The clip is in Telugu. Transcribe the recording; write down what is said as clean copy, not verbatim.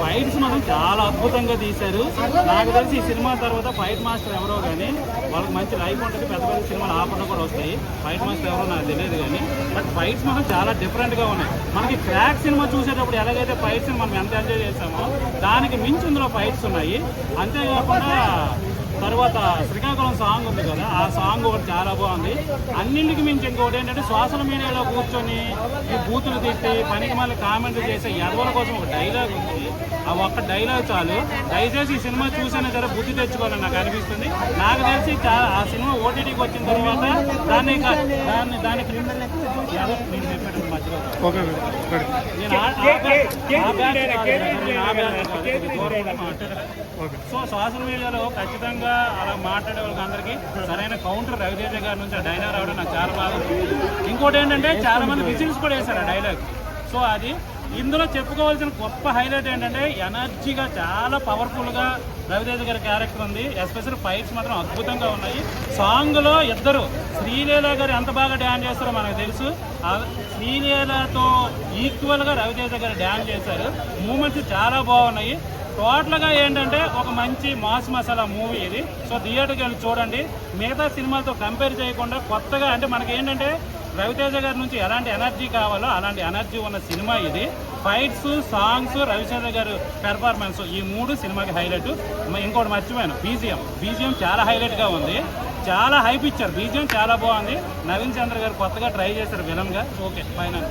ఫైట్స్ మాత్రం చాలా అద్భుతంగా తీశారు. నాకు తెలిసి ఈ సినిమా తర్వాత ఫైట్ మాస్టర్ ఎవరో కానీ వాళ్ళకి మంచి లైఫ్ ఉంటుంది, పెద్ద పెద్ద సినిమాలు ఆపడం కూడా వస్తాయి. ఫైట్ మాస్టర్ ఎవరో నాకు తెలియదు కానీ బట్ ఫైట్స్ మాత్రం చాలా డిఫరెంట్గా ఉన్నాయి. మనకి క్రాక్ సినిమా చూసేటప్పుడు ఎలాగైతే ఫైట్స్ మనం ఎంత ఎంజాయ్ చేసామో దానికి మించి ఇందులో ఫైట్స్ ఉన్నాయి. అంతేకాకుండా తర్వాత శ్రీకాకుళం సాంగ్ ఉంది కదా, ఆ సాంగ్ ఒకటి చాలా బాగుంది. అన్నింటికి మించి ఇంకొకటి ఏంటంటే సోషల్ మీడియాలో కూర్చొని ఈ బూతులు తిట్టి పనికి మళ్ళీ కామెంట్లు చేసే ఎదవల కోసం ఒక డైలాగ్ ఉంది. ఆ ఒక్క డైలాగ్ చాలు. దయచేసి ఈ సినిమా చూసినా సరే బుద్ధి తెచ్చుకోవాలని నాకు అనిపిస్తుంది. నాకు తెలిసి ఆ సినిమా ఓటీటీకి వచ్చిన తర్వాత దాన్ని సో సోషల్ మీడియాలో ఖచ్చితంగా అలా మాట్లాడే వాళ్ళకి అందరికీ సరైన కౌంటర్ రవితేజ గారి నుంచి ఆ డైలాగ్ రావడం నాకు చాలా బాగా. ఇంకోటి ఏంటంటే చాలా మంది విజిల్స్ కూడా వేశారు ఆ డైలాగ్. సో అది ఇందులో చెప్పుకోవాల్సిన గొప్ప హైలైట్ ఏంటంటే ఎనర్జీగా చాలా పవర్ఫుల్గా రవితేజ గారి క్యారెక్టర్ ఉంది. ఎస్పెషల్ ఫైట్స్ మాత్రం అద్భుతంగా ఉన్నాయి. సాంగ్లో ఇద్దరు శ్రీలీల గారు ఎంత బాగా డ్యాన్స్ చేస్తారో మనకు తెలుసు. శ్రీలీలతో ఈక్వల్గా రవితేజ గారు డ్యాన్స్ చేశారు. మూమెంట్స్ చాలా బాగున్నాయి. టోటల్గా ఏంటంటే ఒక మంచి మాస్ మసాలా మూవీ ఇది. సో థియేటర్కి వెళ్ళి చూడండి. మిగతా సినిమాలతో కంపేర్ చేయకుండా కొత్తగా అంటే మనకి ఏంటంటే రవితేజ గారి నుంచి ఎలాంటి ఎనర్జీ కావాలో అలాంటి ఎనర్జీ ఉన్న సినిమా ఇది. ఫైట్స్, సాంగ్స్, రవితేజ గారు పెర్ఫార్మెన్స్ ఈ మూడు సినిమాకి హైలైట్. ఇంకోటి మర్చిపోయాను, బీజిఎం చాలా హైలైట్గా ఉంది. చాలా హైప్ ఇచ్చారు. బీజిఎం చాలా బాగుంది. నవీన్ చంద్ర గారు కొత్తగా ట్రై చేశారు విలన్గా. Okay final.